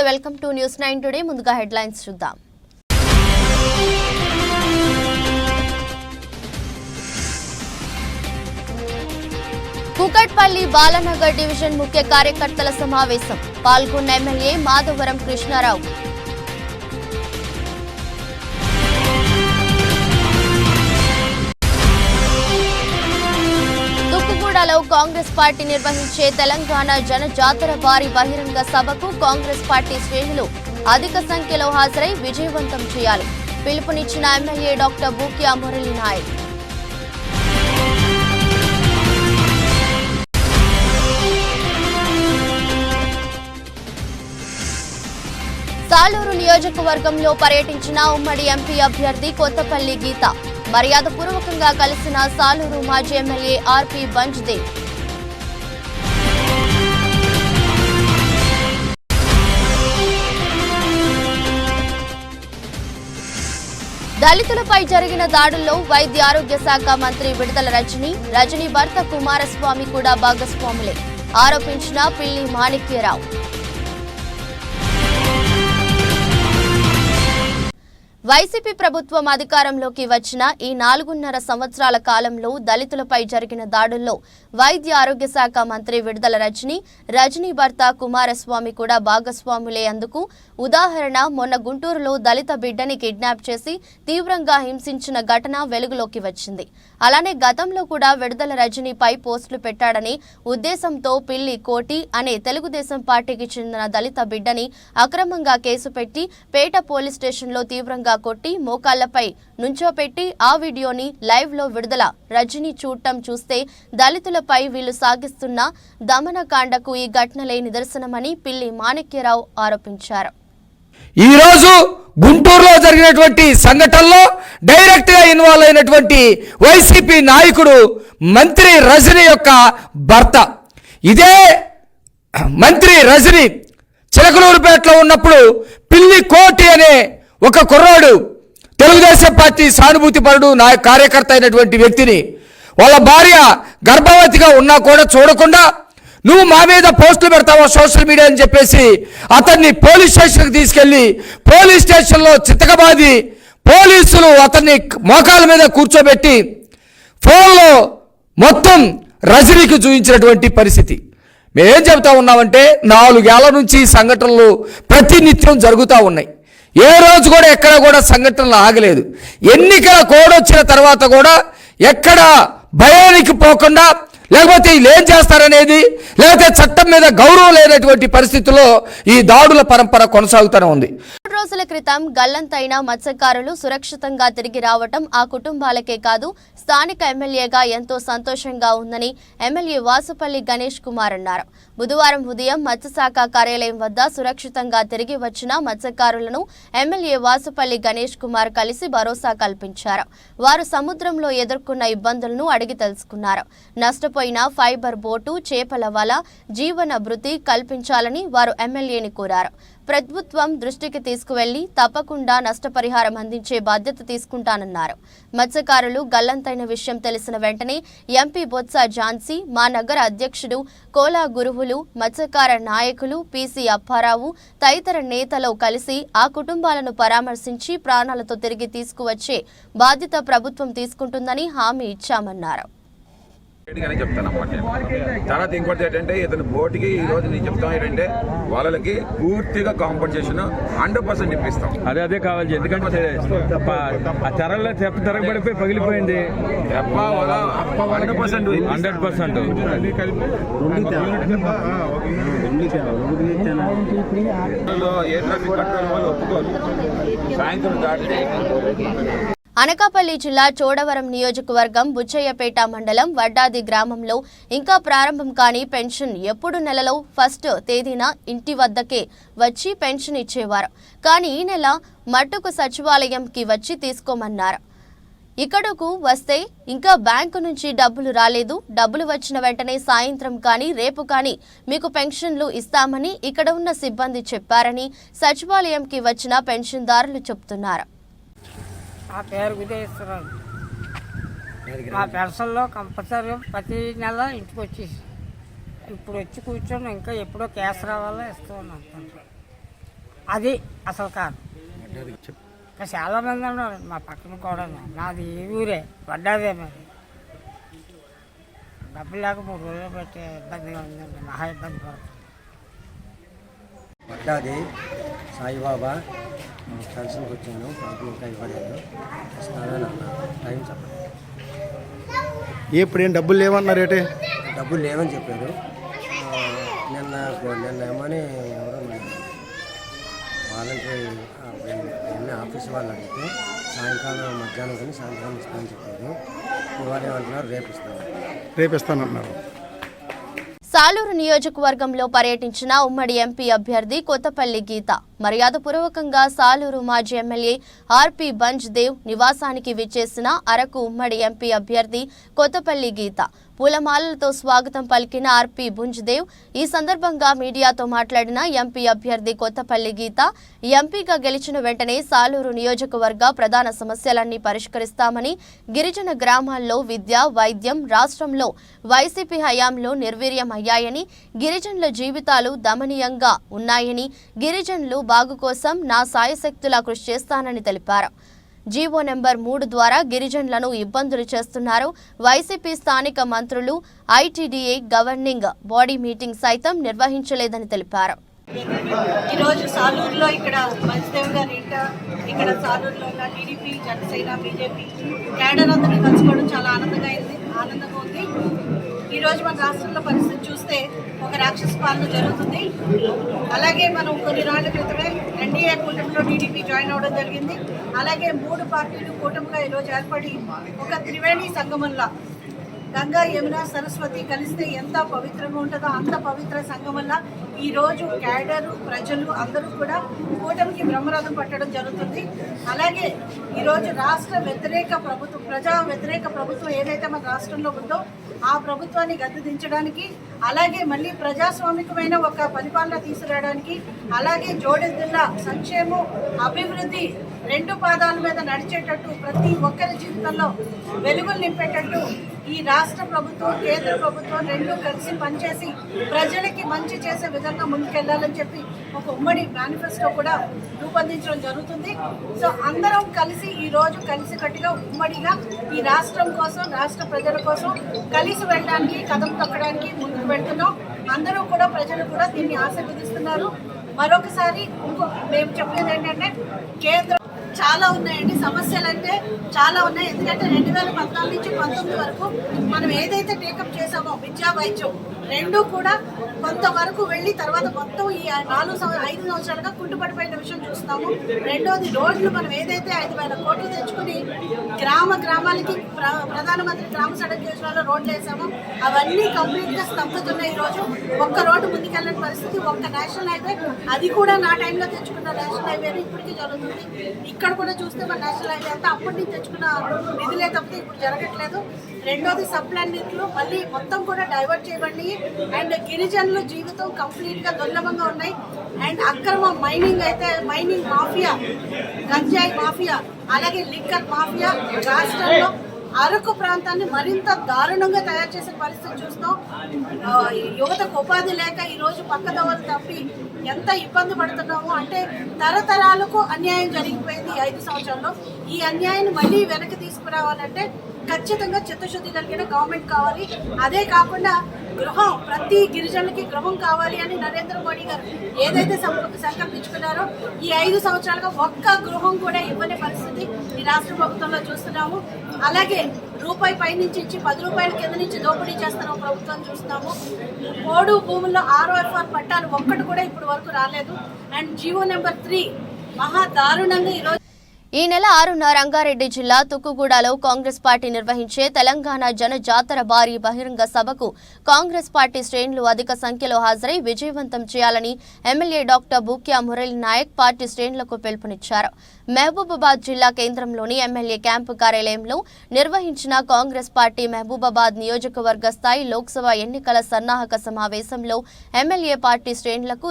నమస్తే, welcome to news 9 today. ముందుగా headlines చూద్దాం. కూకట్పల్లి బాలనగర్ డివిజన్ ముఖ్య కార్యకర్తల సమావేశం. పాల్గొన్న ఎమ్మెల్యే మాధవరం కృష్ణారావు. తుక్కుగూడలో కాంగ్రెస్ పార్టీ నిర్వహించే తెలంగాణ జనజాతర భారీ బహిరంగ సభకు కాంగ్రెస్ పార్టీ శ్రేణులు అధిక సంఖ్యలో హాజరై విజయవంతం చేయాలి. పిలుపునిచ్చిన ఎమ్మెల్యే డాక్టర్ బూక్యా మురళీ నాయక్. సాలూరు నియోజకవర్గంలో పర్యటించిన ఉమ్మడి ఎంపీ అభ్యర్థి కొత్తపల్లి గీత. మర్యాదపూర్వకంగా కలిసిన సాలూరు మాజీ ఎమ్మెల్యే ఆర్పి బంజ్దేవ్. దళితులపై జరిగిన దాడుల్లో వైద్య ఆరోగ్య శాఖ మంత్రి విడుదల రజనీ భర్త కుమారస్వామి కూడా భాగస్వాములే ఆరోపించిన పిల్లి మాణిక్యరావు. వైసీపీ ప్రభుత్వం అధికారంలోకి వచ్చిన ఈ 4.5 సంవత్సరాల కాలంలో దళితులపై జరిగిన దాడుల్లో వైద్య ఆరోగ్య శాఖ మంత్రి విడుదల రజనీ భర్త కుమారస్వామి కూడా భాగస్వాములే. అందుకు ఉదాహరణ మొన్న గుంటూరులో దళిత బిడ్డని కిడ్నాప్ చేసి తీవ్రంగా హింసించిన ఘటన వెలుగులోకి వచ్చింది. అలానే గతంలో కూడా విడుదల రజనీపై పోస్టులు పెట్టాడని ఉద్దేశంతో పిల్లి కోటి అనే తెలుగుదేశం పార్టీకి చెందిన దళిత బిడ్డని అక్రమంగా కేసు పెట్టి పేట పోలీస్ స్టేషన్లో తీవ్రంగా కొట్టి మోకాళ్లపై నుంచోపెట్టి ఆ వీడియోని లైవ్ లో విడుదల రజనీ చూడటం చూస్తే దళితులపై వీళ్లు సాగిస్తున్న దమనకాండకు ఈ ఘటనలే నిదర్శనమని పిల్లి మాణిక్యరావు ఆరోపించారు. ఈ రోజు గుంటూరులో జరిగినటువంటి సంఘటనలో డైరెక్ట్ గా ఇన్వాల్వ్ అయినటువంటి వైసీపీ నాయకుడు మంత్రి రజనీ యొక్క భర్త. ఇదే మంత్రి రజనీ చిలకలూరుపేటలో ఉన్నప్పుడు పిల్లి కోటి అనే ఒక కుర్రాడు తెలుగుదేశం పార్టీ సానుభూతి పరుడు కార్యకర్త అయినటువంటి వ్యక్తిని వాళ్ళ భార్య గర్భవతిగా ఉన్నా కూడా చూడకుండా నువ్వు మా మీద పోస్టులు పెడతావా సోషల్ మీడియా అని చెప్పేసి అతన్ని పోలీస్ స్టేషన్కి తీసుకెళ్లి పోలీస్ స్టేషన్లో చితకబాది పోలీసులు అతన్ని మోకాల మీద కూర్చోబెట్టి ఫోన్లో మొత్తం రజనీకి చూపించినటువంటి పరిస్థితి. మేమేం చెబుతా ఉన్నామంటే 4 ఏళ్ల నుంచి సంఘటనలు ప్రతినిత్యం జరుగుతూ ఉన్నాయి. ఏ రోజు కూడా ఎక్కడ కూడా సంఘటనలు ఆగలేదు. ఎన్నికల కోడ్ వచ్చిన తర్వాత కూడా ఎక్కడ భయానికి పోకుండా లేకపోతే వీళ్ళు ఏం చేస్తారనేది లేకపోతే చట్టం మీద గౌరవం లేనటువంటి పరిస్థితుల్లో ఈ దాడుల పరంపర కొనసాగుతూనే ఉంది. 3 రోజుల క్రితం గల్లంతైన మత్స్యకారులు సురక్షితంగా తిరిగి రావటం ఆ కుటుంబాలకే కాదు స్థానిక ఎమ్మెల్యేగా ఎంతో సంతోషంగా ఉందని ఎమ్మెల్యే వాసుపల్లి గణేష్ కుమార్ అన్నారు. బుధవారం ఉదయం మత్స్యశాఖ కార్యాలయం వద్ద సురక్షితంగా తిరిగి వచ్చిన మత్స్యకారులను ఎమ్మెల్యే వాసుపల్లి గణేష్ కుమార్ కలిసి భరోసా కల్పించారు. వారు సముద్రంలో ఎదుర్కొన్న ఇబ్బందులను అడిగి తెలుసుకున్నారు. నష్టపోయిన ఫైబర్ బోటు, చేపల వల, జీవన భృతి కల్పించాలని వారు ఎమ్మెల్యేని కోరారు. ప్రభుత్వం దృష్టికి తీసుకువెళ్లి తప్పకుండా నష్టపరిహారం అందించే బాధ్యత తీసుకుంటానన్నారు. మత్స్యకారులు గల్లంతైన విషయం తెలిసిన వెంటనే ఎంపీ బొత్స ఝాన్సీ, మా నగర అధ్యక్షుడు కోలా గురువులు, మత్స్యకార నాయకులు పీసీ అప్పారావు తదితర నేతలు కలిసి ఆ కుటుంబాలను పరామర్శించి ప్రాణాలతో తిరిగి తీసుకువచ్చే బాధ్యత ప్రభుత్వం తీసుకుంటుందని హామీ ఇచ్చామన్నారు. తర్వాత ఇంకోటి ఏంటంటే ఇతను బోటుకి ఈ రోజు నేను చెప్తాను ఏంటంటే వాళ్ళకి పూర్తిగా కాంపన్సేషన్ 100% ఇప్పిస్తాం. అదే కావాలి. ఎందుకంటే ఆ తెరల్లో తిరగబడిపోయి పగిలిపోయింది. 100% ఏ ట్రాఫిక్ కంట్రోల్ వాళ్ళు ఒప్పుకోరు. సాయంత్రం దాటితే అనకాపల్లి జిల్లా చోడవరం నియోజకవర్గం బుచ్చయ్యపేట మండలం వడ్డాది గ్రామంలో ఇంకా ప్రారంభం కాని పెన్షన్ ఎప్పుడు నెలలో 1వ తేదీన ఇంటి వద్దకే వచ్చి పెన్షన్ ఇచ్చేవారు. కానీ ఈ నెల మట్టుకు సచివాలయంకి వచ్చి తీసుకోమన్నారు. ఇక్కడకు వస్తే ఇంకా బ్యాంకు నుంచి డబ్బులు రాలేదు, డబ్బులు వచ్చిన వెంటనే సాయంత్రం కానీ రేపు కానీ మీకు పెన్షన్లు ఇస్తామని ఇక్కడ ఉన్న సిబ్బంది చెప్పారని సచివాలయంకి వచ్చిన పెన్షన్దారులు చెబుతున్నారు. ఆ పేరు విదేశ్వరాలు. మా పెన్షన్లో కంపల్సరీ ప్రతి నెల ఇంటికి వచ్చేసి ఇప్పుడు వచ్చి కూర్చొని ఇంకా ఎప్పుడో క్యాష్ రావాలో ఇస్తూ ఉన్నాను. అది అసలు కాదు. ఇంకా చాలా మంది ఉన్నారు మా పక్కన కూడా. నాది ఈ ఊరే, పడ్డాదే. మరి డబ్బులు లేక 3 రోజులు పెట్టే ఇబ్బందిగా ఉందండి, మహా ఇబ్బంది పడుతుంది. పడ్డాది సాయిబాబా పెన్షన్కి వచ్చాను, నాకు ఇంకా ఇవ్వలేదు, వస్తానని అన్నారు. టైం చెప్పండి. ఇప్పుడు ఏం డబ్బులు లేవన్నారు ఏంటి? డబ్బులు లేవని చెప్పారు. నిన్న ఏమని ఎవరో వాలంటీర్ నిన్న ఆఫీస్ వాళ్ళు అడిగితే సాయంకాలం మధ్యాహ్నం కానీ సాయంత్రం ఇస్తానని చెప్పారు. వాళ్ళు ఏమంటున్నారు రేపు ఇస్తానన్నారు. సాలూరు నియోజకవర్గంలో పర్యటించిన ఉమ్మడి ఎంపీ అభ్యర్థి కొత్తపల్లి గీత మర్యాదపూర్వకంగా సాలూరు మాజీ ఎమ్మెల్యే ఆర్పి బంజ్ దేవ్ నివాసానికి విచ్చేసిన అరకు ఉమ్మడి ఎంపీ అభ్యర్థి కొత్తపల్లి గీత పూలమాలలతో స్వాగతం పలికిన ఆర్పి బుంజ్దేవ్. ఈ సందర్భంగా మీడియాతో మాట్లాడిన ఎంపీ అభ్యర్థి కొత్తపల్లి గీత ఎంపీగా గెలిచిన వెంటనే సాలూరు నియోజకవర్గ ప్రధాన సమస్యలన్నీ పరిష్కరిస్తామని, గిరిజన గ్రామాల్లో విద్య, వైద్యం రాష్ట్రంలో వైసీపీ హయాంలో నిర్వీర్యం అయ్యాయని, గిరిజనుల జీవితాలు దమనీయంగా ఉన్నాయని, గిరిజనులు బాగు కోసం నా సాయశక్తులా కృషి చేస్తానని తెలిపారు. జీవో నెంబర్ 3 ద్వారా గిరిజనులను ఇబ్బందులు చేస్తున్నారు. వైసీపీ స్థానిక మంత్రులు ఐటీడీఏ గవర్నింగ్ బాడీ మీటింగ్ సైతం నిర్వహించలేదని తెలిపారు. ఈరోజు సాలూరులో ఇక్కడ మంచిదేవ్ గారి ఇంట, ఇక్కడ సాలూరులో ఉన్న టీడీపీ, జనసేన, బీజేపీ క్యాడర్ అందరినీ కలుసుకోవడం చాలా ఆనందంగా ఉంది. ఈరోజు మన రాష్ట్రంలో పరిస్థితి చూస్తే ఒక రాక్షస పాలన జరుగుతుంది. అలాగే మనం కొన్ని రోజుల క్రితమే ఎన్డీఏ కూటమిలో టీడీపీ జాయిన్ అవ్వడం జరిగింది. అలాగే 3 పార్టీలు కూటమిగా ఈరోజు ఏర్పడి ఒక త్రివేణి సంగమంలా గంగా, యమున, సరస్వతి కలిస్తే ఎంత పవిత్రంగా ఉంటుందో అంత పవిత్ర సంగమంలా ఈరోజు క్యాడరు, ప్రజలు అందరూ కూడా కూటమికి బ్రహ్మరథం పట్టడం జరుగుతుంది. అలాగే ఈరోజు రాష్ట్ర వ్యతిరేక ప్రభుత్వం, ప్రజా వ్యతిరేక ప్రభుత్వం ఏదైతే మన రాష్ట్రంలో ఉందో ఆ ప్రభుత్వాన్ని గద్దెదించడానికి, అలాగే మళ్ళీ ప్రజాస్వామికమైన ఒక పరిపాలన తీసుకురావడానికి, అలాగే జోడెద్దుల్లా సంక్షేమం, అభివృద్ధి 2 పాదాల మీద నడిచేటట్టు, ప్రతి ఒక్కరి జీవితంలో వెలుగులు నింపేటట్టు ఈ రాష్ట్ర ప్రభుత్వం, కేంద్ర ప్రభుత్వం 2 కలిసి పనిచేసి ప్రజలకి మంచి చేసే విధంగా ముందుకెళ్లాలని చెప్పి ఒక ఉమ్మడి మేనిఫెస్టో కూడా రూపొందించడం జరుగుతుంది. సో అందరం కలిసి ఈ రోజు కలిసికట్టుగా ఉమ్మడిగా ఈ రాష్ట్రం కోసం, రాష్ట్ర ప్రజల కోసం కలిసి వెళ్ళడానికి, కదం తొక్కడానికి ముందుకు వెళ్తున్నాం. అందరూ కూడా, ప్రజలు కూడా దీన్ని ఆశీర్వదిస్తున్నారు. మరొకసారి మేము చెప్పేది ఏంటంటే, కేంద్రం చాలా ఉన్నాయండి, సమస్యలు అంటే చాలా ఉన్నాయి. ఎందుకంటే 2014 నుంచి 19 వరకు మనం ఏదైతే టేకప్ చేసామో విద్యా, వైద్యం 2 కూడా కొంతవరకు వెళ్ళి తర్వాత మొత్తం ఈ 5 సంవత్సరాలుగా కుంటుపడిపోయిన విషయం చూస్తాము. రెండోది రోడ్లు మనం ఏదైతే 5,000 కోట్లు తెచ్చుకుని గ్రామాలకి ప్రధానమంత్రి గ్రామ సడక్ యోజనలో రోడ్లు వేసామో అవన్నీ కంప్లీట్గా స్తబ్దుతున్నాయి. ఈరోజు ఒక్క రోడ్డు ముందుకెళ్ళని పరిస్థితి. ఒక్క నేషనల్ హైవే, అది కూడా నా టైంలో తెచ్చుకున్న నేషనల్ హైవే ఇప్పటికీ జరుగుతుంది. ఇక్కడ కూడా చూస్తే మన నేషనల్ హైవే అంతా అప్పటి నుంచి తెచ్చుకున్న నిధులే తప్పితే ఇప్పుడు జరగట్లేదు. రెండోది సప్లైన్ నిధులు మళ్ళీ మొత్తం కూడా డైవర్ట్ చేయబడి అండ్ గిరిజనుల జీవితం కంప్లీట్గా దుర్లభంగా ఉన్నాయి. అండ్ అక్రమ మైనింగ్ మాఫియా, గంజాయి మాఫియా, అలాగే లిక్కర్ మాఫియా రాష్ట్రంలో అరకు ప్రాంతాన్ని మరింత దారుణంగా తయారు చేసే పరిస్థితి చూస్తాం. యువతకు ఉపాధి లేక ఈరోజు పక్కదోవలు తప్పి ఎంత ఇబ్బంది పడుతున్నాము అంటే, తరతరాలకు అన్యాయం జరిగిపోయింది 5 సంవత్సరాల్లో. ఈ అన్యాయాన్ని మళ్ళీ వెనక్కి తీసుకురావాలంటే ఖచ్చితంగా చిత్తశుద్ధి కలిగిన గవర్నమెంట్ కావాలి. అదే కాకుండా గృహం, ప్రతి గిరిజనులకి గృహం కావాలి అని నరేంద్ర మోడీ గారు ఏదైతే సంకల్పించుకున్నారో ఈ 5 సంవత్సరాలుగా ఒక్క గృహం కూడా ఇవ్వని పరిస్థితి ఈ రాష్ట్ర ప్రభుత్వంలో చూస్తున్నాము. అలాగే రూపాయి పై నుంచి ఇచ్చి 10 రూపాయల కింద నుంచి దోపిడీ చేస్తున్న ప్రభుత్వం చూస్తున్నాము. పోడు భూముల్లో ROFR పట్టాలు ఒక్కటి కూడా ఇప్పటి వరకు రాలేదు. అండ్ జీవో నెంబర్ 3 మహా దారుణంగా ఈరోజు ఈ నెల 6న రంగారెడ్డి జిల్లా తుక్కుగూడలో కాంగ్రెస్ పార్టీ నిర్వహించే తెలంగాణ జన జాతర భారీ బహిరంగ సభకు కాంగ్రెస్ పార్టీ శ్రేణులు అధిక సంఖ్యలో హాజరై విజయవంతం చేయాలని MLA doctor Bhukya Murali Naik party శ్రేణులకు పిలుపునిచ్చారు. మహబూబాబాద్ జిల్లా కేంద్రంలోని ఎమ్మెల్యే క్యాంపు కార్యాలయంలో నిర్వహించిన కాంగ్రెస్ పార్టీ మహబూబాబాద్ నియోజకవర్గ స్థాయి లోక్సభ ఎన్నికల సన్నాహక సమావేశంలో ఎమ్మెల్యే పార్టీ శ్రేణులకు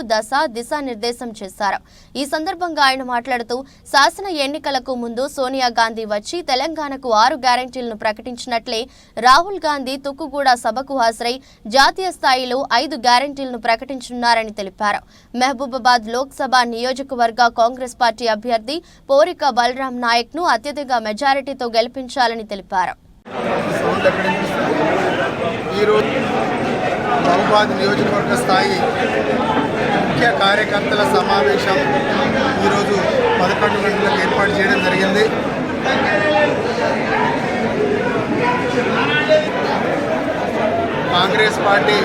దిశానిర్దేశం చేశారు. ఈ సందర్భంగా ఆయన మాట్లాడుతూ శాసన ఎన్నికల ఎన్నికలకు ముందు సోనియా గాంధీ వచ్చి తెలంగాణకు 6 గ్యారెంటీలను ప్రకటించినట్లే రాహుల్ గాంధీ తుక్కుగూడ సభకు హాజరై జాతీయ స్థాయిలో 5 గ్యారెంటీలను ప్రకటించనున్నారని తెలిపారు. మహబూబాబాద్ లోక్సభ నియోజకవర్గ కాంగ్రెస్ పార్టీ అభ్యర్థి పోరిక బలరాం నాయక్ను అత్యధిక మెజారిటీతో గెలిపించాలని తెలిపారు. ఈరోజు మహబూబాబాద్ నియోజకవర్గ స్థాయి ముఖ్య కార్యకర్తల సమావేశం ఈరోజు 11 గంటలకు ఏర్పాటు చేయడం జరిగింది. కాంగ్రెస్ పార్టీ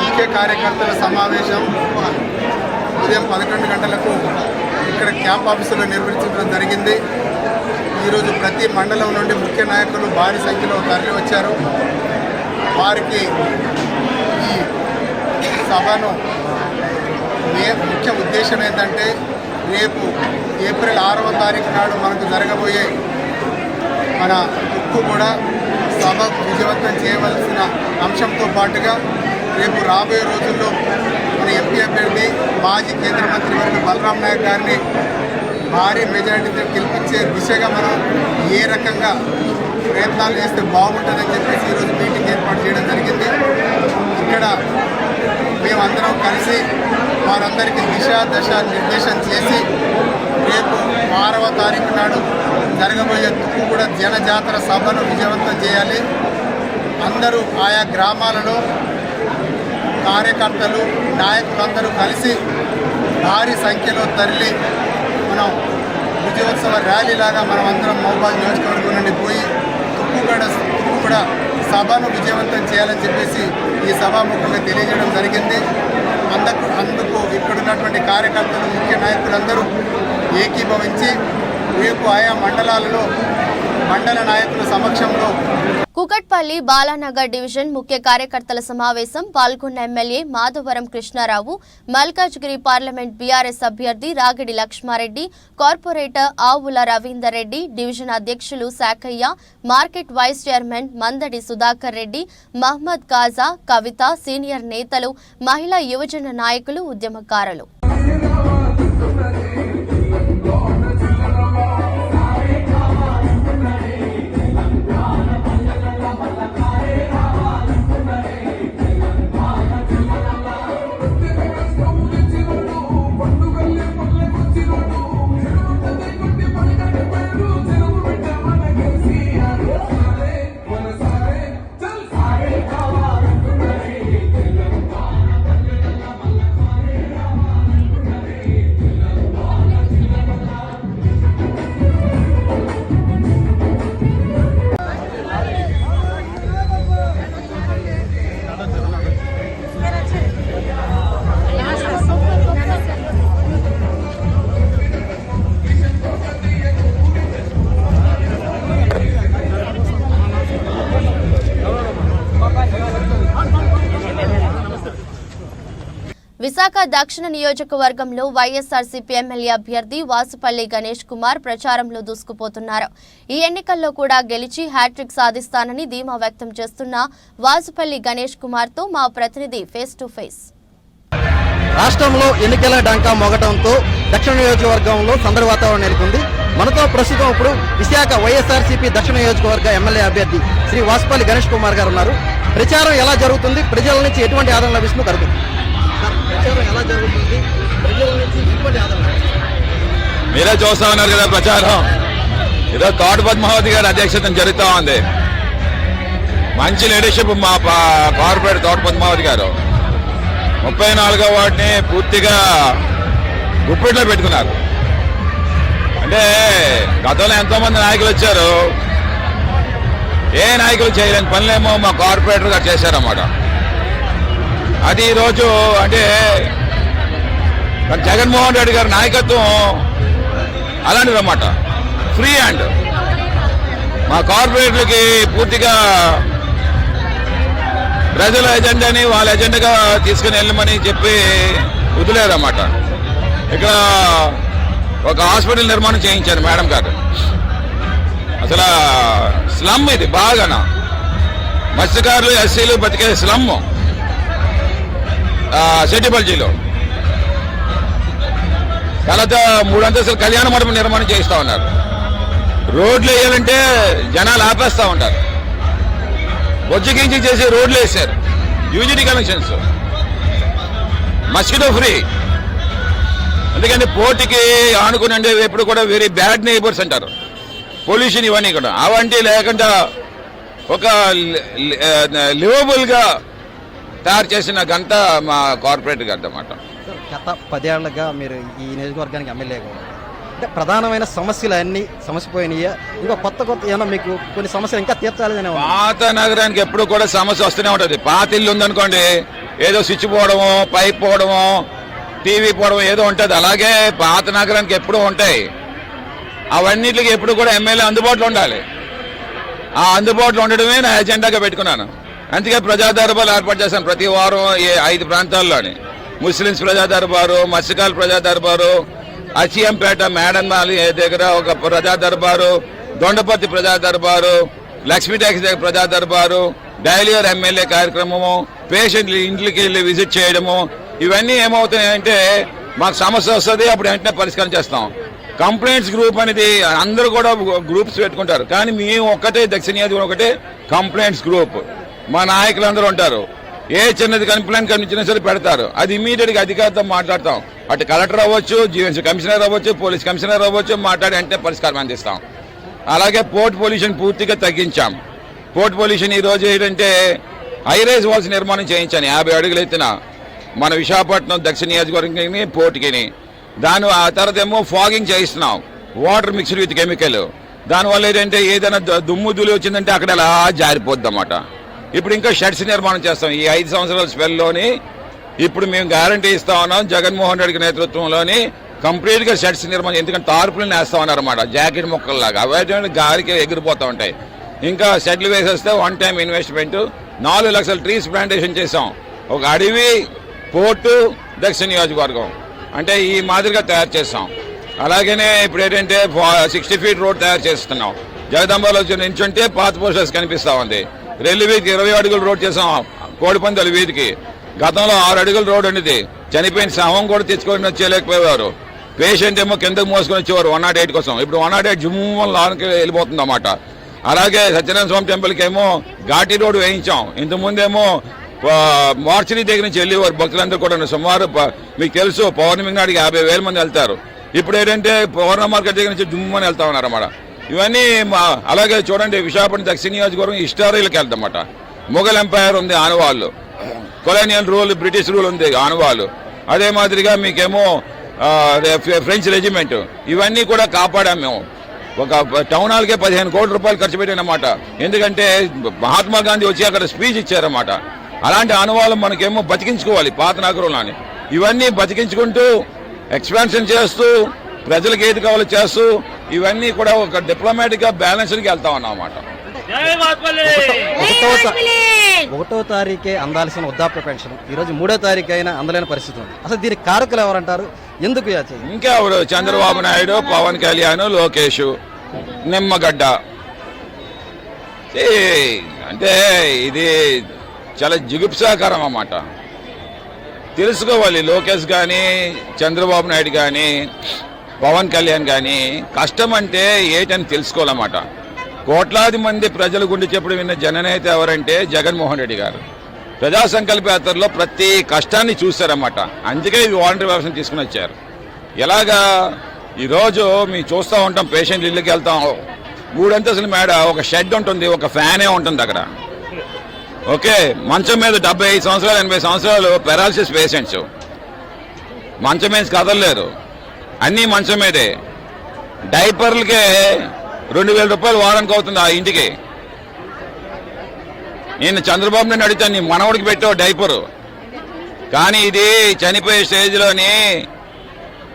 ముఖ్య కార్యకర్తల సమావేశం ఉదయం 11 గంటలకు ఇక్కడ క్యాంప్ ఆఫీసులో నిర్వహించడం జరిగింది. ఈరోజు ప్రతి మండలం నుండి ముఖ్య నాయకులు భారీ సంఖ్యలో తరలి వచ్చారు. వారికి ఈ సభను ముఖ్య ఉద్దేశం ఏంటంటే రేపు ఏప్రిల్ 6వ తారీఖు నాడు మనకు జరగబోయే మన ఉక్కు కూడా సభ విజయవంతం చేయవలసిన అంశంతో పాటుగా రేపు రాబోయే రోజుల్లో మన ఎంపీ అభ్యర్థి మాజీ కేంద్ర మంత్రి వర్గ బలరాం నాయక్ గారిని భారీ మెజారిటీతో గెలిపించే దిశగా మనం ఏ రకంగా ప్రయత్నాలు చేస్తే బాగుంటుందని చెప్పేసి ఈరోజు మీటింగ్ ఏర్పాటు చేయడం జరిగింది. ఇక్కడ మేమందరం కలిసి వారందరికీ దశ నిర్దేశం చేసి రేపు 6వ తారీఖు నాడు జరగబోయే తుక్కుగూడ జనజాతర సభను విజయవంతం చేయాలి. అందరూ ఆయా గ్రామాలలో కార్యకర్తలు నాయకులందరూ కలిసి భారీ సంఖ్యలో తరలి మనం విజయోత్సవ ర్యాలీలాగా మనం అందరం మహబూబాబాద్ నియోజకవర్గం నుండి పోయి తుక్కుగూడ సభను విజయవంతం చేయాలని చెప్పేసి ఈ సభాముఖంగా తెలియజేయడం జరిగింది. అందుకు ఇక్కడ ఉన్నటువంటి కార్యకర్తలు ముఖ్య నాయకులందరూ ఏకీభవించి రేపు ఆయా మండలాలలో మండల నాయకుల సమక్షంలో కుకట్పల్లి బాలానగర్ డివిజన్ ముఖ్య కార్యకర్తల సమావేశం పాల్గొన్న MLA Madhavaram Krishna Rao, Malkajgiri parliament BRS అభ్యర్థి రాగిడి లక్ష్మారెడ్డి, కార్పొరేటర్ ఆవుల రవీందర్ రెడ్డి, డివిజన్ అధ్యక్షులు Sakhayya, market vice chairman Mandadi Sudhakar Reddy, Mohammed Khaja, Kavitha, senior నేతలు, మహిళా యువజన నాయకులు, ఉద్యమకారులు. విశాఖ దక్షిణ నియోజకవర్గంలో వైఎస్ఆర్సీపీ ఎమ్మెల్యే అభ్యర్థి వాసుపల్లి గణేష్ కుమార్ ప్రచారంలో దూసుకుపోతున్నారు. ఈ ఎన్నికల్లో కూడా గెలిచి హ్యాట్రిక్ సాధిస్తానని ధీమా వ్యక్తం చేస్తున్న వాసుపల్లి గణేష్ కుమార్ తో మా ప్రతినిధి ఫేస్ టు ఫేస్. రాష్ట్రంలో ఎన్నికల డంకా మోగటంతో దక్షిణ నియోజకవర్గంలో సందడి వాతావరణం నెలకొంది. మనతో ప్రస్తుతం ఇప్పుడు విశాఖ వైఎస్ఆర్సీపీ దక్షిణ నియోజకవర్గ ఎమ్మెల్యే అభ్యర్థి శ్రీ వాసుపల్లి గణేష్ కుమార్ గారు ఉన్నారు. ప్రచారం ఎలా జరుగుతుంది, ప్రజల నుంచి ఎటువంటి ఆదరణ లభిస్తుందో కలుగుతుంది. మీరే చూస్తా ఉన్నారు కదా ప్రచారం. ఈరోజు తోట పద్మావతి గారి అధ్యక్షతన జరుగుతూ ఉంది. మంచి లీడర్షిప్ మా కార్పొరేటర్ తోట పద్మావతి గారు 34వ వార్డుని పూర్తిగా గుప్పెట్లో పెట్టుకున్నారు. అంటే గతంలో ఎంతో మంది నాయకులు వచ్చారు, ఏ నాయకులు చేయలేని పనులేమో మా కార్పొరేటర్ గారు చేశారన్నమాట. అది ఈరోజు అంటే జగన్మోహన్ రెడ్డి గారి నాయకత్వం అలాంటిదన్నమాట. ఫ్రీ హ్యాండ్ మా కార్పొరేటర్లకి పూర్తిగా ప్రజల ఎజెండాని వాళ్ళ ఎజెండాగా తీసుకుని వెళ్ళమని చెప్పి వదిలేదన్నమాట. ఇక్కడ ఒక హాస్పిటల్ నిర్మాణం చేయించారు మేడం గారు. అసలు స్లమ్ ఇది బాగా మత్స్యకారులు ఎస్సీలు బతికే స్లమ్ సెట్టిపల్లిలో. తర్వాత 3 అంతస్తుల కళ్యాణ మండపం నిర్మాణం చేయిస్తా ఉన్నారు. రోడ్లు వేయాలంటే జనాలు ఆపేస్తా ఉంటారు. బొజ్జగించి చేసి రోడ్లు వేశారు. యూజిటీ కనెక్షన్స్, మస్కిటో ఫ్రీ. ఎందుకంటే పోర్టుకి ఆనుకుని అంటే ఎప్పుడు కూడా వెరీ బ్యాడ్ నైబర్స్ అంటారు. పొల్యూషన్ ఇవన్నీ కూడా అవంటి లేకుండా ఒక లివబుల్ గా తయారు చేసిన గంట మా కార్పొరేట్ గంట అన్నమాట. గత 10 ఏళ్లుగా మీరు ఈ నియోజకవర్గానికి ఎమ్మెల్యేగా అంటే ప్రధానమైన సమస్యలు అన్ని సమస్యపోయినాయా, ఇంకా కొత్త ఏమన్నా మీకు కొన్ని సమస్యలు ఇంకా తీర్చాలని? పాత నగరానికి ఎప్పుడు కూడా సమస్య వస్తూనే ఉంటుంది. పాత ఇల్లు ఉందనుకోండి, ఏదో స్విచ్ పోవడము, పైప్ పోవడము, టీవీ పోవడం ఏదో ఉంటుంది. అలాగే పాత నగరానికి ఎప్పుడూ ఉంటాయి. అవన్నిటికి ఎప్పుడు కూడా ఎమ్మెల్యే అందుబాటులో ఉండాలి. ఆ అందుబాటులో ఉండడమే నా ఎజెండాగా పెట్టుకున్నాను. అందుకే ప్రజా దర్బార్లు ఏర్పాటు చేశాను ప్రతి వారం 5 ప్రాంతాల్లోని. ముస్లిమ్స్ ప్రజా దర్బారు, మత్స్యకారుల ప్రజా దర్బారు, అచియంపేట మేడన్మాలి దగ్గర ఒక ప్రజా దర్బారు, దొండపర్తి ప్రజా దర్బారు, లక్ష్మీ ట్యాక్సీ దగ్గర ప్రజా దర్బారు, డైలీయర్ ఎమ్మెల్యే కార్యక్రమము, పేషెంట్లు ఇంట్లోకి వెళ్ళి విజిట్ చేయడము. ఇవన్నీ ఏమవుతాయంటే మాకు సమస్య వస్తుంది, అప్పుడు వెంటనే పరిష్కారం చేస్తాం. కంప్లైంట్స్ గ్రూప్ అనేది అందరూ కూడా గ్రూప్స్ పెట్టుకుంటారు, కానీ మేము ఒక్కటే దక్షిణ నియోజకవర్గం ఒకటే కంప్లైంట్స్ గ్రూప్. మా నాయకులందరూ ఉంటారు. ఏ చిన్నది కంప్లైంట్ కనిపించినా సరే పెడతారు. అది ఇమీడియట్ గా అధికారితో మాట్లాడతాం. అటు కలెక్టర్ అవ్వచ్చు, జీవీఎంసీ కమిషనర్ అవ్వచ్చు, పోలీస్ కమిషనర్ అవ్వచ్చు, మాట్లాడి అంటే పరిష్కారం అందిస్తాం. అలాగే పోర్ట్ పొల్యూషన్ పూర్తిగా తగ్గించాం. పోర్ట్ పొల్యూషన్ ఈ రోజు ఏంటంటే హైరైజ్ వాల్స్ నిర్మాణం చేయించాను 50 అడుగులు ఎత్తున మన విశాఖపట్నం దక్షిణ నియోజకవర్గానికి పోర్టుకి. దాని ఆ తర్వాత ఏమో ఫాగింగ్ చేయిస్తున్నాం, వాటర్ మిక్స్డ్ విత్ కెమికల్. దానివల్ల ఏంటంటే ఏదైనా దుమ్ము దులి వచ్చిందంటే అక్కడ అలా జారిపోద్ది అన్నమాట. ఇప్పుడు ఇంకా షెడ్స్ నిర్మాణం చేస్తాం ఈ 5 సంవత్సరాల స్పెల్లోని. ఇప్పుడు మేము గ్యారంటీ ఇస్తా ఉన్నాం జగన్మోహన్ రెడ్డి నేతృత్వంలోని కంప్లీట్ గా షెడ్స్ నిర్మాణం. ఎందుకంటే తార్పులను వేస్తా ఉన్నారు అన్నమాట, జాకెట్ మొక్కల్లాగా. అవి గాలికి ఎగిరిపోతా ఉంటాయి. ఇంకా షెడ్లు వేసేస్తే 1 టైం ఇన్వెస్ట్మెంట్ 4 లక్షల ట్రీస్ ప్లాంటేషన్ చేసాం. ఒక అడవి, పోర్టు, దక్షిణ నియోజకవర్గం అంటే ఈ మాదిరిగా తయారు చేస్తాం. అలాగనే ఇప్పుడు ఏంటంటే 60 ఫీట్ రోడ్ తయారు చేస్తున్నాం. జగదంబాలో నించుంటే పాత పోస్టర్స్ కనిపిస్తా ఉంది. రైలు వీధికి 20 అడుగుల రోడ్ చేసాం. కోడిపందాల వీధికి గతంలో 6 అడుగుల రోడ్ ఉండేది. చనిపోయిన శవం కూడా తెచ్చుకొని వచ్చేయలేకపోయేవారు. పేషెంట్ ఏమో కిందకు మోసుకొని వచ్చేవారు 108 కోసం. ఇప్పుడు 108 జుమ్మని లానికి వెళ్ళిపోతుంది అన్నమాట. అలాగే సత్యనారాయణ స్వామి టెంపుల్కి ఏమో ఘాటి రోడ్డు వేయించాం. ఇంతకుముందేమో మార్చిని దగ్గర నుంచి వెళ్ళేవారు భక్తులందరూ కూడా. సుమారు మీకు తెలుసు పౌర్ణమి నాటికి 50,000 మంది వెళ్తారు. ఇప్పుడు ఏంటంటే పౌర్ణమి మార్కెట్ దగ్గర నుంచి జుమ్మని వెళ్తా ఉన్నారు అన్నమాట. ఇవన్నీ అలాగే చూడండి విశాఖపట్నం దక్షిణ నియోజకవర్గం హిస్టారీలకు వెళ్తామన్నమాట. మొఘల్ ఎంపైర్ ఉంది ఆనవాళ్ళు, కొలోనియల్ రూల్, బ్రిటిష్ రూల్ ఉంది ఆనవాళ్ళు. అదే మాదిరిగా మీకేమో ఫ్రెంచ్ రెజిమెంట్, ఇవన్నీ కూడా కాపాడాం మేము. ఒక టౌన్ హాల్కే 15 కోట్ల రూపాయలు ఖర్చు పెట్టానమాట. ఎందుకంటే మహాత్మా గాంధీ వచ్చి అక్కడ స్పీచ్ ఇచ్చారన్నమాట. అలాంటి ఆనవాళ్ళు మనకేమో బతికించుకోవాలి పాత నగరంలోని. ఇవన్నీ బతికించుకుంటూ ఎక్స్పాన్షన్ చేస్తూ ప్రజలకు ఏది కావాలో చేస్తూ ఇవన్నీ కూడా ఒక డిప్లొమాటిక్ గా బ్యాలెన్స్కి వెళ్తా ఉన్నాం అన్నమాట. 1వ తారీఖే అందాల్సిన వృద్ధాప్య పెన్షన్ ఈరోజు 3వ తారీఖు అయినా అందలేని పరిస్థితి ఉంది. అసలు దీనికి కారకులు ఎవరంటారు? ఎందుకు ఇంకా చంద్రబాబు నాయుడు, పవన్ కళ్యాణ్, లోకేష్, నిమ్మగడ్డ. అంటే ఇది చాలా జిగుప్సాకరం అన్నమాట. తెలుసుకోవాలి లోకేష్ కానీ, చంద్రబాబు నాయుడు కానీ, పవన్ కళ్యాణ్ కానీ కష్టం అంటే ఏంటని తెలుసుకోవాలన్నమాట. కోట్లాది మంది ప్రజల గుండె చెప్పుడు విన్న జననేత ఎవరంటే జగన్మోహన్ రెడ్డి గారు. ప్రజా సంకల్ప యాత్రలో ప్రతి కష్టాన్ని చూశారన్నమాట. అందుకే ఈ వాలంటీర్ వ్యవస్థను తీసుకుని వచ్చారు. ఎలాగా ఈరోజు మేము చూస్తూ ఉంటాం, పేషెంట్లు ఇళ్ళకి వెళ్తాం, 3 అంతస్తుల మేడ, ఒక షెడ్ ఉంటుంది, ఒక ఫ్యానే ఉంటుంది అక్కడ. ఓకే, మంచం మీద 75 సంవత్సరాలు 80 సంవత్సరాలు పెరాలసిస్ పేషెంట్స్ మంచం మీద కదలలేరు, అన్నీ మంచం మీదే. డైపర్లకే 2,000 రూపాయలు వారానికి అవుతుంది ఆ ఇంటికి. నేను చంద్రబాబు నాయుడు అడుగుతాను, నీ మనవడికి పెట్టావు డైపరు, కానీ ఇది చనిపోయే స్టేజ్లోని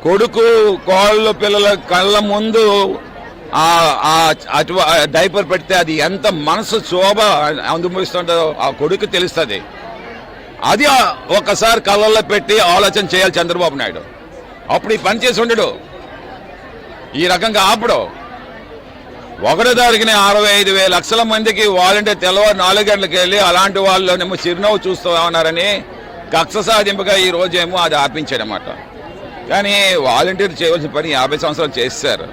కొడుకు కోళ్ళ పిల్లల కళ్ళ ముందు అటు డైపర్ పెడితే అది ఎంత మనసు శోభ అనుభవిస్తుంటుందో ఆ కొడుకు తెలుస్తుంది. అది ఒక్కసారి కళ్ళల్లో పెట్టి ఆలోచన చేయాలి చంద్రబాబు నాయుడు. అప్పుడు ఈ పని చేసి ఉండడు, ఈ రకంగా ఆపడు. 1వ తారీఖున 65,000 లక్షల మందికి వాలంటీర్ తెల్లవారు 4 గంటలకు వెళ్ళి అలాంటి వాళ్ళనేమో చిరునవ్వు చూస్తూ ఉన్నారని కక్ష సాధింపుగా ఈ రోజేమో అది ఆపించాడన్నమాట. కానీ వాలంటీర్లు చేయవలసిన పని 50 సంవత్సరాలు చేశారు.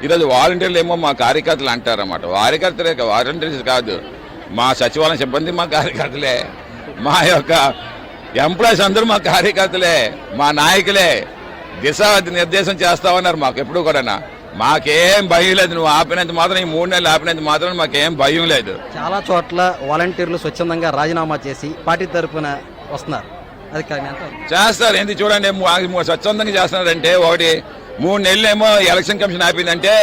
ఈరోజు వాలంటీర్లు ఏమో మా కార్యకర్తలు అంటారన్నమాట. వాలంటీర్స్ కాదు, మా సచివాలయం సిబ్బంది మా కార్యకర్తలే, మా యొక్క ఎంప్లాయీస్ అందరూ మా కార్యకర్తలే, మా నాయకులే. దిశ నిర్దేశం చేస్తామన్నారు మాకు ఎప్పుడు కూడా. మాకేం భయం లేదు. నువ్వు ఆపినంత మాత్రం, ఈ 3 నెలలు ఆపినంత మాత్రం మాకేం భయం లేదు. చాలా చోట్ల వాలంటీర్లు స్వచ్ఛందంగా రాజీనామా చేసి పార్టీ తరఫున వస్తున్నారు. అది చేస్తారు. ఎందుకు చూడండి, స్వచ్ఛందంగా చేస్తున్నారంటే, ఒకటి 3 నెలలేమో ఎలక్షన్ కమిషన్ ఆపిందంటే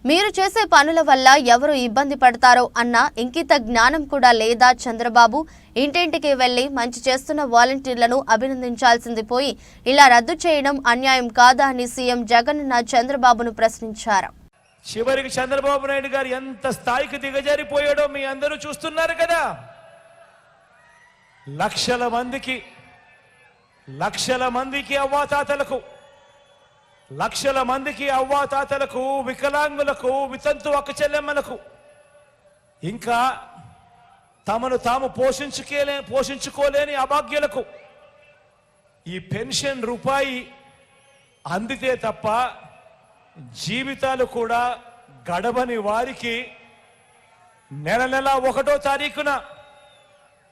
మీరు చేసే పనుల వల్ల ఎవరు ఇబ్బంది పడతారో అన్న ఇంకిత జ్ఞానం కూడా లేదా చంద్రబాబు? ఇంటింటికి వెళ్లి మంచి చేస్తున్న వాలంటీర్లను అభినందించాల్సింది పోయి ఇలా రద్దు చేయడం అన్యాయం కాదా అని సీఎం జగన్ చంద్రబాబును ప్రశ్నించారు. చివరికి చంద్రబాబు నాయుడు గారు ఎంత స్థాయికి దిగజారిపోయాడో మీ అందరూ చూస్తున్నారు కదా. లక్షల మందికి అవ్వాతాతలకు, వికలాంగులకు, వితంతు అక్క చెల్లెమ్మలకు, ఇంకా తమను తాము పోషించుకోలేని అభాగ్యులకు ఈ పెన్షన్ రూపాయి అందితే తప్ప జీవితాలు కూడా గడవని వారికి నెల 1వ తారీఖున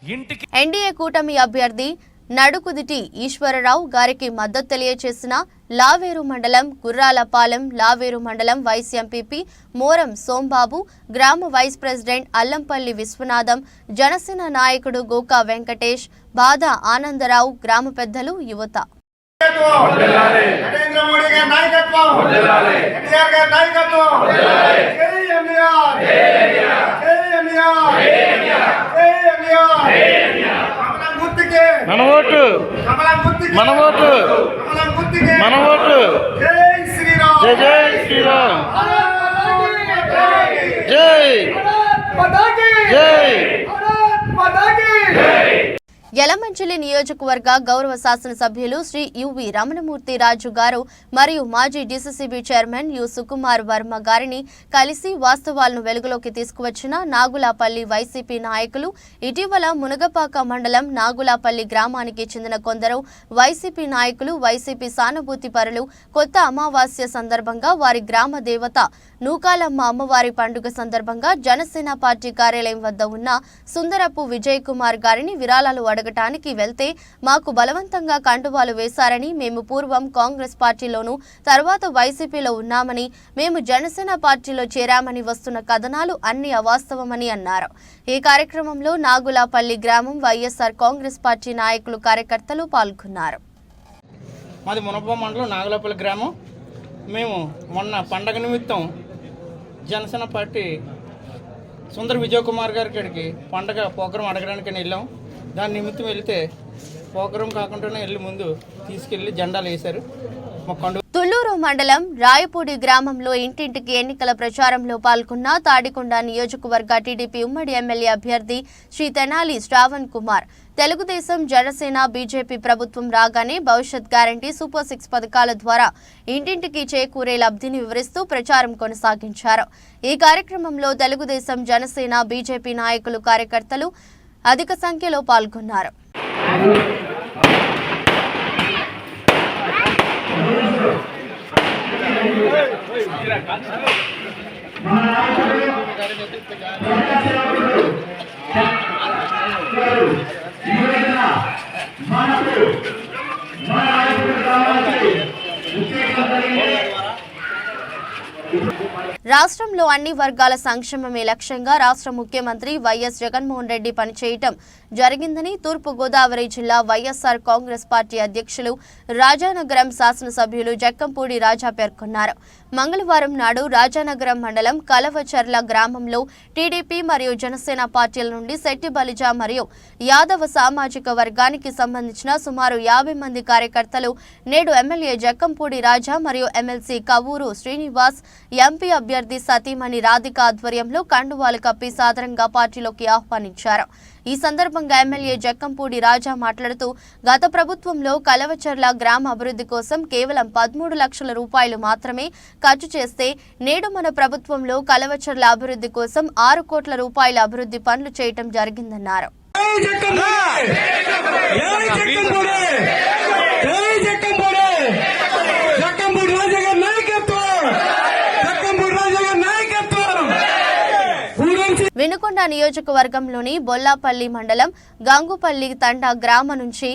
ఇంటికి ఎన్డీఏ కూటమి అభ్యర్థి నడుకుదిటి ఈశ్వరరావు గారికి మద్దతు తెలియజేసిన లావేరు మండలం గుర్రాలపాలెం లావేరు మండలం వైస్ ఎంపీపీ మోరం సోంబాబు, గ్రామ వైస్ ప్రెసిడెంట్ అల్లంపల్లి విశ్వనాథం, జనసేన నాయకుడు గోకా వెంకటేష్, బాధ ఆనందరావు, గ్రామ పెద్దలు, యువత. మన ఓటు జై శ్రీరామ్, జై యలమంచిలి నియోజకవర్గ గౌరవ శాసనసభ్యులు శ్రీ యువి రమణమూర్తి రాజు గారు మరియు మాజీ DCCB chairman you Sukumar Varma గారిని కలిసి వాస్తవాలను వెలుగులోకి తీసుకువచ్చిన నాగులాపల్లి వైసీపీ నాయకులు. ఇటీవల మునగపాక మండలం నాగులాపల్లి గ్రామానికి చెందిన కొందరు వైసీపీ నాయకులు, వైసీపీ సానుభూతి పరులు కొత్త అమావాస్య సందర్భంగా వారి గ్రామ దేవత నూకాలమ్మ అమ్మవారి పండుగ సందర్భంగా జనసేన పార్టీ కార్యాలయం వద్ద ఉన్న సుందరపు విజయ్ కుమార్ గారిని విరాళాలు అడగటానికి వెళ్తే మాకు బలవంతంగా కండువాలు వేశారని, మేము పూర్వం కాంగ్రెస్ పార్టీలోనూ తర్వాత వైసీపీలో ఉన్నామని, మేము జనసేన పార్టీలో చేరామని వస్తున్న కథనాలు అన్ని అవాస్తవమని అన్నారు. ఈ కార్యక్రమంలో నాగులాపల్లి గ్రామం వైఎస్ఆర్ కాంగ్రెస్ పార్టీ నాయకులు, కార్యకర్తలు పాల్గొన్నారు. మాది మునప మండలం నాగులాపల్లి గ్రామం. మేము మొన్న పండగ నిమిత్తం జనసేన పార్టీ సుందర విజయ్ కుమార్ గారి కాడికి పండగ ప్రోగ్రాం అడగడానికి వెళ్ళాం. దాని నిమిత్తం వెళితే ప్రోగ్రాం కాకుండానే వెళ్ళి ముందు తీసుకెళ్లి జెండాలు వేశారు. తుళ్లూరు మండలం రాయపూడి గ్రామంలో ఇంటింటికి ఎన్నికల ప్రచారంలో పాల్గొన్న తాడికొండ నియోజకవర్గ టీడీపీ ఉమ్మడి ఎమ్మెల్యే అభ్యర్థి శ్రీ తెనాలి శ్రావణ్ కుమార్ తెలుగుదేశం, జనసేన, బీజేపీ ప్రభుత్వం రాగానే భవిష్యత్ గ్యారంటీ, సూపర్ 6 పథకాల ద్వారా ఇంటింటికి చేకూరే లబ్ధిని వివరిస్తూ ప్రచారం కొనసాగించారు. ఈ కార్యక్రమంలో తెలుగుదేశం, జనసేన, బీజేపీ నాయకులు, కార్యకర్తలు అధిక సంఖ్యలో పాల్గొన్నారు. రాష్ట్రంలో అన్ని వర్గాల సంక్షేమమే లక్ష్యంగా రాష్ట్ర ముఖ్యమంత్రి వైఎస్ జగన్మోహన్ రెడ్డి పనిచేయటం జరిగిందని తూర్పు గోదావరి జిల్లా వైఎస్ఆర్ కాంగ్రెస్ పార్టీ అధ్యక్షులు, రాజానగరం శాసనసభ్యులు జక్కంపూడి రాజా పేర్కొన్నారు. మంగళవారం నాడు రాజానగరం మండలం కలవచర్ల గ్రామంలో టీడీపీ మరియు జనసేన పార్టీల నుండి శెట్టి బలిజ మరియు యాదవ సామాజిక వర్గానికి సంబంధించిన సుమారు 50 మంది కార్యకర్తలు నేడు ఎమ్మెల్యే జక్కంపూడి రాజా మరియు ఎమ్మెల్సీ కవ్వూరు శ్రీనివాస్, ఎంపీ అభ్యర్థి సతీమణి రాధిక ఆధ్వర్యంలో కండువాలు కప్పి సాదరంగా పార్టీలోకి ఆహ్వానించారు. ఈ సందర్భంగా ఎమ్మెల్యే జక్కంపూడి రాజా మాట్లాడుతూ, గత ప్రభుత్వంలో కలవచర్ల గ్రామ అభివృద్ధి కోసం కేవలం 13 లక్షల రూపాయలు మాత్రమే ఖర్చు చేస్తే నేడు మన ప్రభుత్వంలో కలవచర్ల అభివృద్ధి కోసం 6 కోట్ల రూపాయల అభివృద్ధి పనులు చేయటం జరిగిందన్నారు. వినుకొండ నియోజకవర్గంలోని బొల్లాపల్లి మండలం గంగుపల్లి తండా గ్రామ నుంచి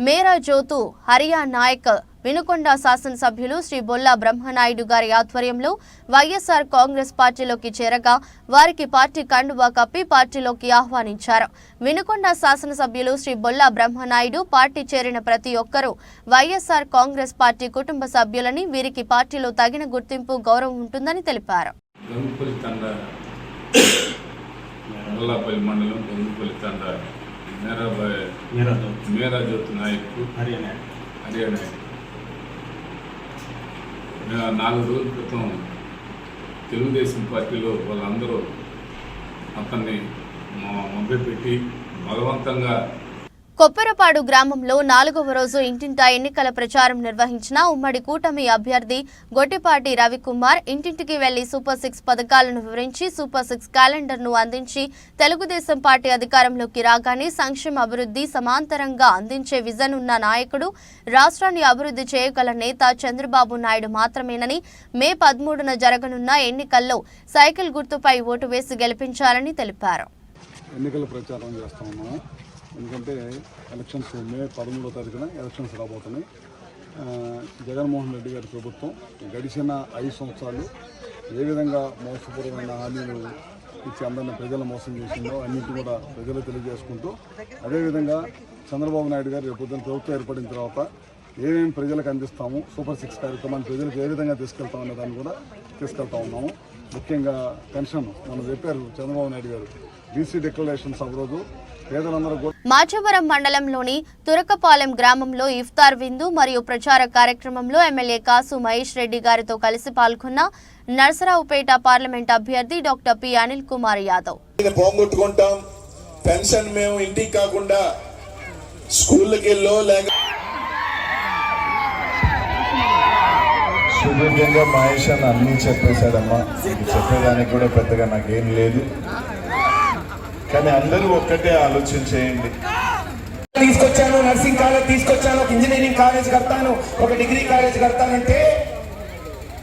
మేరా జ్యోతు హరియా నాయక్ వినుకొండ శాసనసభ్యులు శ్రీ బొల్లా బ్రహ్మనాయుడు గారి ఆధ్వర్యంలో వైఎస్ఆర్ కాంగ్రెస్ పార్టీలోకి చేరగా వారికి పార్టీ కండువా కప్పి పార్టీలోకి ఆహ్వానించారు. వినుకొండ శాసనసభ్యులు శ్రీ బొల్లా బ్రహ్మనాయుడు పార్టీ చేరిన ప్రతి ఒక్కరూ వైఎస్ఆర్ కాంగ్రెస్ పార్టీ కుటుంబ సభ్యులని, వీరికి పార్టీలో తగిన గుర్తింపు, గౌరవం ఉంటుందని తెలిపారు. మేరా జ్యోతి నాయక్ హర్యానా 4 రోజుల క్రితం తెలుగుదేశం పార్టీలో వాళ్ళందరూ అతన్ని మభ్యపెట్టి బలవంతంగా కొప్పెరపాడు గ్రామంలో 4వ రోజు ఇంటింటా ఎన్నికల ప్రచారం నిర్వహించిన ఉమ్మడి కూటమి అభ్యర్థి గొట్టిపాటి రవికుమార్ ఇంటింటికి వెళ్లి సూపర్ 6 పథకాలను వివరించి సూపర్ 6 క్యాలెండర్ను అందించి తెలుగుదేశం పార్టీ అధికారంలోకి రాగానే సంక్షేమ అభివృద్ధి సమాంతరంగా అందించే విజన్ ఉన్న నాయకుడు, రాష్ట్రాన్ని అభివృద్ధి చేయగల నేత చంద్రబాబు నాయుడు మాత్రమేనని, మే 13న జరగనున్న ఎన్నికల్లో సైకిల్ గుర్తుపై ఓటు వేసి గెలిపించాలని తెలిపారు. ఎన్నికల ప్రచారం చేస్తున్నాము. ఎందుకంటే ఎలక్షన్స్ మే 13వ తారీఖున ఎలక్షన్స్ రాబోతున్నాయి. జగన్మోహన్ రెడ్డి గారి ప్రభుత్వం గడిచిన 5 సంవత్సరాలు ఏ విధంగా మోసపూర్వమైన హామీలు ఇచ్చి అందరిని ప్రజలు మోసం చేసిందో అన్నింటినీ కూడా ప్రజలు తెలియజేసుకుంటూ, అదేవిధంగా చంద్రబాబు నాయుడు గారు రేపొద్దున ప్రభుత్వం ఏర్పడిన తర్వాత ఏమేమి ప్రజలకు అందిస్తాము, సూపర్ 6 కార్యక్రమాన్ని ప్రజలకు ఏ విధంగా తీసుకెళ్తామనే దాన్ని కూడా తీసుకెళ్తా ఉన్నాము. ముఖ్యంగా పెన్షన్ మనం చెప్పారు చంద్రబాబు నాయుడు గారు, బీసీ డిక్లరేషన్స్ రోజు మాచవరం మండలంలోని తురకపాలెం గ్రామంలో ఇఫ్తార్ విందు మరియు ప్రచార కార్యక్రమంలో ఎమ్మెల్యే కాసు మహేష్ రెడ్డి గారితో కలిసి పాల్గొన్న నర్సరావుపేట పార్లమెంట్ అభ్యర్థి డాక్టర్ పి అనిల్ కుమార్ యాదవ్. పోగొట్టుకుంటాం, పెన్షన్ మేము ఇంటికి కాకుండా స్కూళ్ళకి వెళ్ళో లేక సుదీర్ఘంగా మహేష్ అని అన్నీ చెప్పేశాడమ్మా. చెప్పేదానికి కూడా పెద్దగా నాకేం లేదు, కానీ అందరూ ఒక్కటే ఆలోచన చేయండి. తీసుకొచ్చాను, నర్సింగ్ కాలేజ్ తీసుకొచ్చాను, ఒక ఇంజనీరింగ్ కాలేజ్ కడతాను, ఒక డిగ్రీ కాలేజ్ కడతానంటే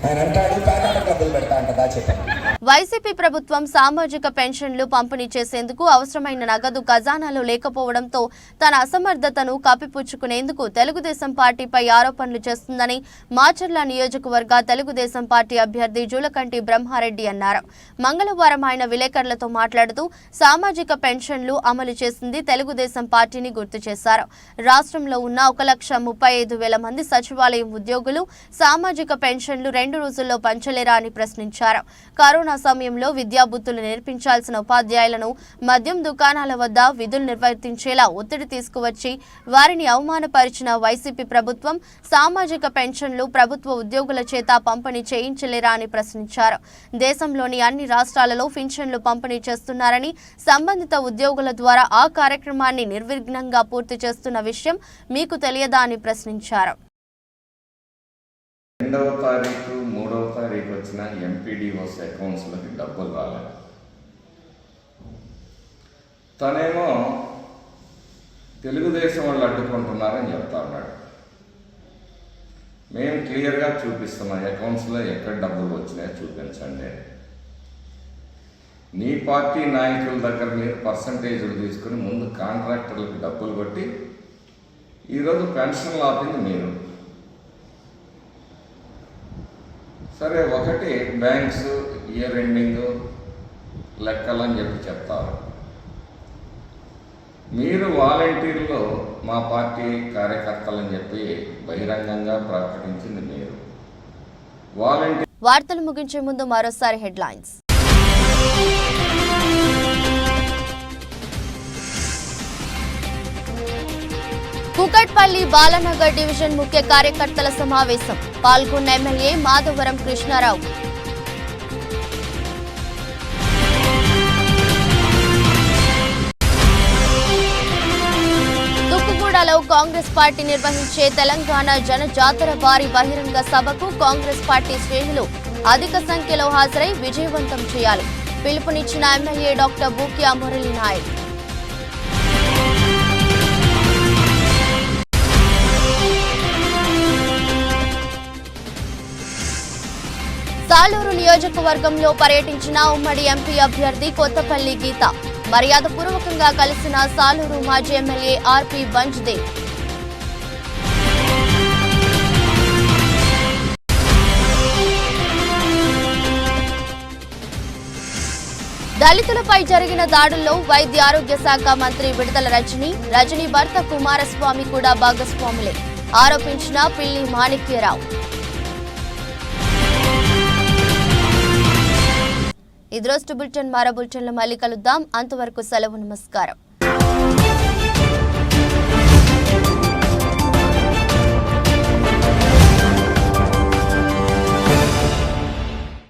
ఆయన అంటాడు పేకాట డబ్బులు పెడతా అంటదా చెప్పండి. వైసీపీ ప్రభుత్వం సామాజిక పెన్షన్లు పంపిణీ చేసేందుకు అవసరమైన నగదు ఖజానాలో లేకపోవడంతో తన అసమర్థతను కప్పిపుచ్చుకునేందుకు తెలుగుదేశం పార్టీపై ఆరోపణలు చేస్తుందని మాచర్ల నియోజకవర్గ తెలుగుదేశం పార్టీ అభ్యర్థి జూలకంటి బ్రహ్మారెడ్డి అన్నారు. మంగళవారం ఆయన విలేకరులతో మాట్లాడుతూ సామాజిక పెన్షన్లు అమలు చేసింది తెలుగుదేశం పార్టీని గుర్తు చేశారు. రాష్ట్రంలో ఉన్న 1,35,000 మంది సచివాలయం ఉద్యోగులు సామాజిక పెన్షన్లు 2 రోజుల్లో పంచలేరా అని ప్రశ్నించారు. కరోనా సమయంలో విద్యాబుద్ధులు నేర్పించాల్సిన ఉపాధ్యాయులను మద్యం దుకాణాల వద్ద విధులు నిర్వర్తించేలా ఒత్తిడి తీసుకువచ్చి వారిని అవమానపరిచిన వైసీపీ ప్రభుత్వం సామాజిక పెన్షన్లు ప్రభుత్వ ఉద్యోగుల చేత పంపిణీ చేయించలేరా అని ప్రశ్నించారు. దేశంలోని అన్ని రాష్ట్రాలలో పెన్షన్లు పంపిణీ చేస్తున్నారని, సంబంధిత ఉద్యోగుల ద్వారా ఆ కార్యక్రమాన్ని నిర్విఘ్నంగా పూర్తి చేస్తున్న విషయం మీకు తెలియదా అని ప్రశ్నించారు. 2వ తారీఖు 3వ తారీఖు వచ్చిన ఎంపీడీఓస్ అకౌంట్స్లోకి డబ్బులు రాలేదు. తనేమో తెలుగుదేశం వాళ్ళు అడ్డుకుంటున్నారని చెప్తా ఉన్నాడు. మేము క్లియర్గా చూపిస్తున్నాం, అకౌంట్స్లో ఎక్కడ డబ్బులు వచ్చినాయో చూపించండి. నీ పార్టీ నాయకుల దగ్గర మీరు పర్సంటేజ్లు తీసుకుని ముందు కాంట్రాక్టర్లకు డబ్బులు కొట్టి ఈరోజు పెన్షన్లు ఆపింది మీరు. సరే, ఒకటి బ్యాంక్స్ ఇయర్ ఎండింగ్ లెక్కలని చెప్తారు. మీరు వాలంటీర్లు మా పార్టీ కార్యకర్తలని చెప్పి బహిరంగంగా ప్రకటించింది మీరు. వార్తలు ముగించే ముందు మరోసారి హెడ్లైన్స్. కుకట్పల్లి బాలనగర్ డివిజన్ ముఖ్య కార్యకర్తల సమావేశం, పాల్గొన్న ఎమ్మెల్యే మాధవరం కృష్ణారావు. తుక్కుగూడలో కాంగ్రెస్ పార్టీ నిర్వహించే తెలంగాణ జనజాతర భారీ బహిరంగ సభకు కాంగ్రెస్ పార్టీ శ్రేణులు అధిక సంఖ్యలో హాజరై విజయవంతం చేయాలి పిలుపునిచ్చిన ఎమ్మెల్యే డాక్టర్ బూక్యా మురళీ నాయక్. సాలూరు నియోజకవర్గంలో పర్యటించిన ఉమ్మడి ఎంపీ అభ్యర్థి కొత్తపల్లి గీత మర్యాదపూర్వకంగా కలిసిన సాలూరు మాజీ ఎమ్మెల్యే ఆర్పి బంజ్దేవ్. దళితులపై జరిగిన దాడుల్లో వైద్య ఆరోగ్య శాఖ మంత్రి విడుదల రజనీ భర్త కుమారస్వామి కూడా భాగస్వాములే ఆరోపించిన పిల్లి మాణిక్యరావు. ఇది రోజు బులెటిన్. మరో బులెటిన్లో మళ్ళీ కలుద్దాం. అంతవరకు సెలవు. నమస్కారం.